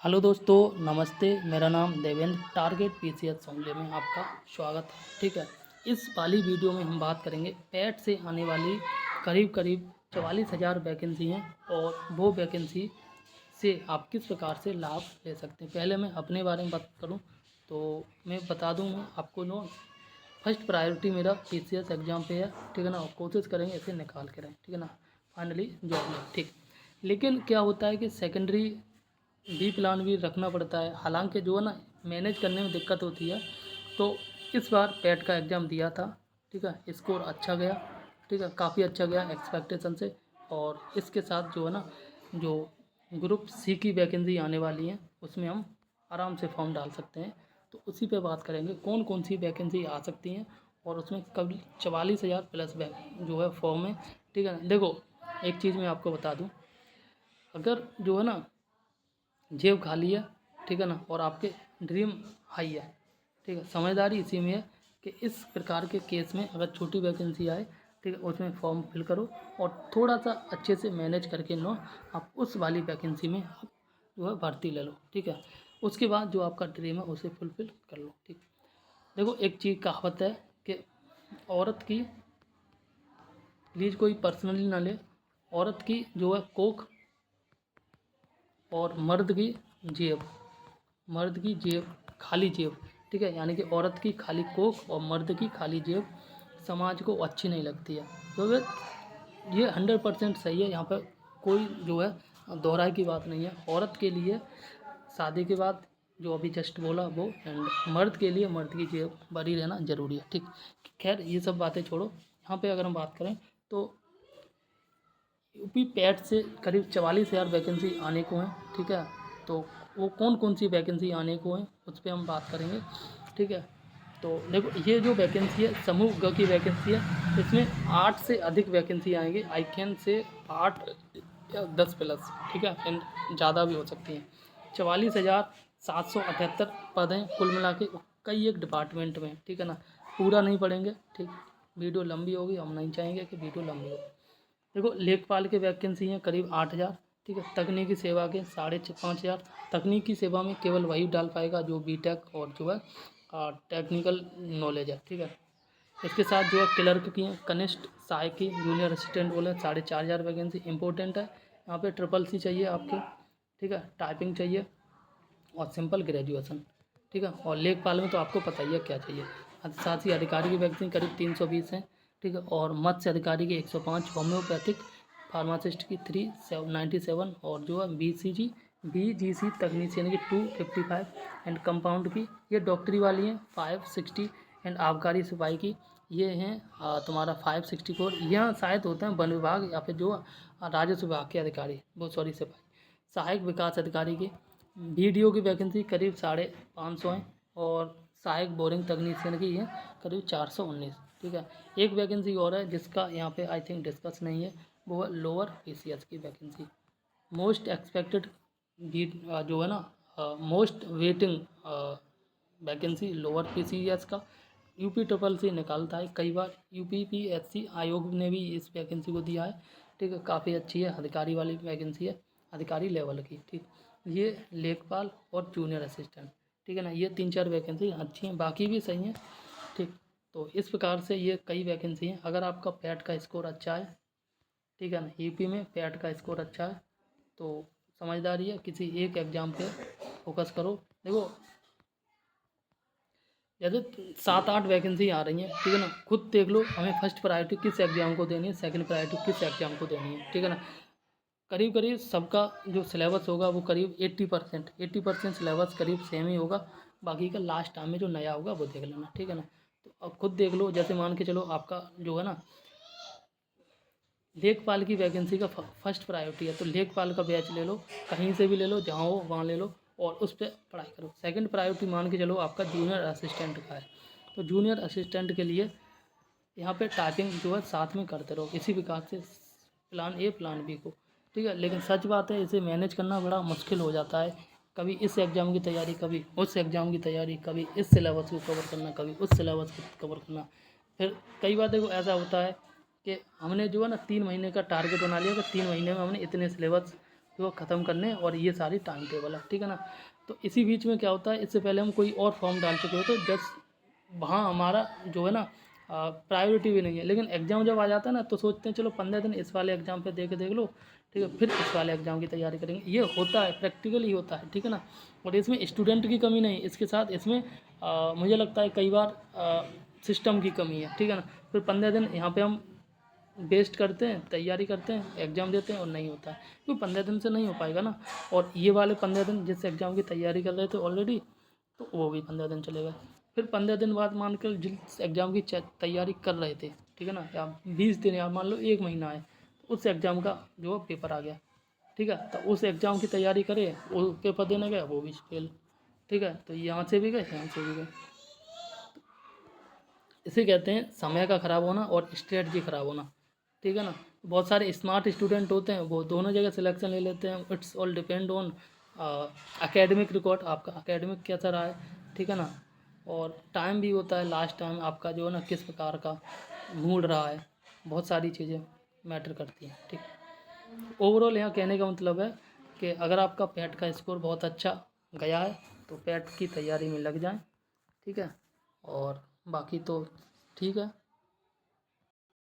Hello दोस्तों, नमस्ते। मेरा नाम देवेंद्र, टारगेट पीसीएस सोनले में आपका स्वागत है। ठीक है, इस वाली वीडियो में हम बात करेंगे पैट से आने वाली करीब करीब 44,000 वैकेंसी हैं और वो वैकेंसी से आप किस प्रकार से लाभ ले सकते हैं। पहले मैं अपने बारे में बात करूं तो मैं बता दूं आपको फर्स्ट प्रायोरिटी मेरा पीसीएस एग्ज़ाम पे है। ठीक है ना, और कोशिश करेंगे इसे निकाल के रहें। ठीक है ना, फाइनली जॉब में। ठीक, लेकिन क्या होता है कि सेकेंडरी बी प्लान भी रखना पड़ता है। हालांकि जो है ना, मैनेज करने में दिक्कत होती है। तो इस बार पैट का एग्ज़ाम दिया था। ठीक है, स्कोर अच्छा गया। ठीक है, काफ़ी अच्छा गया एक्सपेक्टेशन से। और इसके साथ जो है ना, जो ग्रुप सी की वैकेंसी आने वाली है उसमें हम आराम से फॉर्म डाल सकते हैं। तो उसी पे बात करेंगे कौन कौन सी वैकेंसी आ सकती हैं और उसमें कभी 44,000 प्लस जो है फॉर्म है। ठीक है ना, देखो एक चीज़ मैं आपको बता दूं, अगर जो है ना जेब खाली है, ठीक है ना, और आपके ड्रीम हाई है, ठीक है, समझदारी इसी में है कि इस प्रकार के केस में अगर छोटी वैकेंसी आए, ठीक है, उसमें फॉर्म फिल करो और थोड़ा सा अच्छे से मैनेज करके लो, आप उस वाली वैकेंसी में आप जो है भर्ती ले लो। ठीक है, उसके बाद जो आपका ड्रीम है उसे फुलफिल कर लो। ठीक, देखो एक चीज़ कहावत है कि औरत की, प्लीज़ कोई पर्सनली ना ले, औरत की जो है कोख और मर्द की जेब, मर्द की जेब खाली जेब। ठीक है, यानी कि औरत की खाली कोख और मर्द की खाली जेब समाज को अच्छी नहीं लगती है। तो ये 100% सही है। यहाँ पर कोई जो है दोहराई की बात नहीं है। औरत के लिए शादी के बाद जो अभी जस्ट बोला वो, एंड मर्द के लिए मर्द की जेब भरी रहना ज़रूरी है। ठीक, खैर ये सब बातें छोड़ो। यहाँ पे अगर हम बात करें तो यूपी पैट से करीब 44,000 वैकेंसी आने को हैं। ठीक है, तो वो कौन कौन सी वैकेंसी आने को हैं उस पर हम बात करेंगे। ठीक है, तो देखो ये जो वैकेंसी है समूह ग की वैकेंसी है, इसमें 8 से अधिक वैकेंसी आएंगी। आई कैन से 8 या 10 प्लस। ठीक है, एंड ज़्यादा भी हो सकती हैं। 44,778 पद हैं कुल मिला के कई एक डिपार्टमेंट में। ठीक है ना, पूरा नहीं पढ़ेंगे। ठीक, वीडियो लंबी होगी, हम नहीं चाहेंगे कि वीडियो लंबी हो। देखो लेखपाल के वैकेंसी हैं करीब 8,000। ठीक है, तकनीकी सेवा के 5,500। तकनीकी सेवा में केवल वही डाल पाएगा जो बीटेक और जो है टेक्निकल नॉलेज है। ठीक है, इसके साथ जो है क्लर्क की हैं, कनिष्ठ सहायक की, जूनियर असिस्टेंट बोले 4,500 वैकेंसी इंपॉर्टेंट है। यहाँ पे ट्रिपल सी चाहिए आपके। ठीक है, टाइपिंग चाहिए और सिंपल ग्रेजुएशन। ठीक है, और लेखपाल में तो आपको पता ही है क्या चाहिए। साथ ही अधिकारी की वैकेंसी करीब 320 हैं। ठीक है, और मत्स्य अधिकारी की 105, होम्योपैथिक फार्मासिस्ट की 397 और जो है BGC तकनीशियन की 255 एंड कंपाउंड की, ये डॉक्टरी वाली हैं 560 एंड आबकारी सिपाही की ये हैं तुम्हारा 564। यहाँ शायद होते हैं वन विभाग या फिर जो राजस्व विभाग के अधिकारी, वो सॉरी सिपाही। सहायक विकास अधिकारी की BDO की वैकेंसी करीब 550 हैं और सहायक बोरिंग तकनीशियन की है करीब 419। ठीक है, एक वैकेंसी और है जिसका यहाँ पे आई थिंक डिस्कस नहीं है, वो है लोअर PCS की वैकेंसी। मोस्ट एक्सपेक्टेड जो है ना, most waiting vacancy lower PCS का UP SSS निकालता है कई बार। UPPSC आयोग ने भी इस वैकेंसी को दिया है। ठीक है, काफ़ी अच्छी है, अधिकारी वाली वैकेंसी है, अधिकारी लेवल की। ठीक, ये लेखपाल और जूनियर असिस्टेंट। ठीक है ना, ये 3-4 वैकेंसी अच्छी हैं, बाकी भी सही हैं। ठीक, तो इस प्रकार से ये कई वैकेंसी हैं। अगर आपका पैट का स्कोर अच्छा है, ठीक है ना, यूपी में पैट का स्कोर अच्छा है तो समझदारी है, किसी एक एग्ज़ाम पे फोकस करो। देखो जैसे 7-8 वैकेंसी आ रही हैं, ठीक है ना, खुद देख लो हमें फर्स्ट प्रायोरिटी किस एग्ज़ाम को देनी है, सेकंड प्रायोरिटी किस एग्ज़ाम को देनी है। ठीक है ना, करीब करीब सबका जो सिलेबस होगा वो करीब 80% सिलेबस करीब सेम ही होगा। बाकी का लास्ट टाइम में जो नया होगा वो देख लेना। ठीक है ना, तो अब खुद देख लो, जैसे मान के चलो आपका जो है ना लेखपाल की वैकेंसी का फर्स्ट प्रायोरिटी है तो लेखपाल का बैच ले लो, कहीं से भी ले लो, जहाँ हो वहाँ ले लो और उस पर पढ़ाई करो। सेकंड प्रायोरिटी मान के चलो आपका जूनियर असिस्टेंट का है, तो जूनियर असिस्टेंट के लिए यहाँ पे टाइपिंग जो है साथ में करते रहो, इसी प्रकार से प्लान ए प्लान बी को। ठीक है, लेकिन सच बात है इसे मैनेज करना बड़ा मुश्किल हो जाता है। कभी इस एग्ज़ाम की तैयारी, कभी उस एग्ज़ाम की तैयारी, कभी इस सिलेबस को कवर करना, कभी उस सिलेबस को कवर करना। फिर कई बार देखो ऐसा होता है कि हमने जो है ना 3 महीने का टारगेट बना लिया कि 3 महीने में हमने इतने सिलेबस जो ख़त्म करने, और ये सारी टाइम टेबल है, ठीक है ना। तो इसी बीच में क्या होता है, इससे पहले हम कोई और फॉर्म डाल चुके हो तो जस्ट वहाँ हमारा जो है ना प्रायोरिटी भी नहीं है, लेकिन एग्ज़ाम जब आ जाता है ना तो सोचते हैं चलो 15 दिन इस वाले एग्ज़ाम पे देख लो, ठीक है, फिर इस वाले एग्ज़ाम की तैयारी करेंगे। ये होता है, प्रैक्टिकली होता है, ठीक है ना। और इसमें स्टूडेंट की कमी नहीं, इसके साथ इसमें मुझे लगता है कई बार सिस्टम की कमी है, ठीक है ना। फिर 15 दिन यहाँ पे हम वेस्ट करते हैं, तैयारी करते हैं, एग्ज़ाम देते हैं और नहीं होता है, क्योंकि 15 दिन से नहीं हो पाएगा ना। और ये वाले 15 दिन जिस एग्ज़ाम की तैयारी कर रहे थे ऑलरेडी, तो वो भी 15 दिन चले गए। फिर 15 दिन बाद मान कर जिस एग्ज़ाम की तैयारी कर रहे थे, ठीक है ना, या 20 दिन या मान लो 1 महीना है, तो उस एग्ज़ाम का जो पेपर आ गया, ठीक है, तो उस एग्ज़ाम की तैयारी करे, वो पेपर देने गए, वो भी फेल, ठीक है। तो यहाँ से भी गए, यहाँ से भी गए। इसे कहते हैं समय का ख़राब होना और स्ट्रेटजी ख़राब होना, ठीक है ना। बहुत सारे स्मार्ट स्टूडेंट होते हैं, वो दोनों जगह सिलेक्शन ले लेते हैं। It's all depend on academic record, आपका एकेडमिक कैसा रहा है, ठीक है ना। और टाइम भी होता है, लास्ट टाइम आपका जो है ना किस प्रकार का मूड रहा है, बहुत सारी चीज़ें मैटर करती हैं, ठीक। ओवरऑल यहाँ कहने का मतलब है कि अगर आपका पैट का स्कोर बहुत अच्छा गया है तो पैट की तैयारी में लग जाएं, ठीक है। और बाकी तो ठीक है।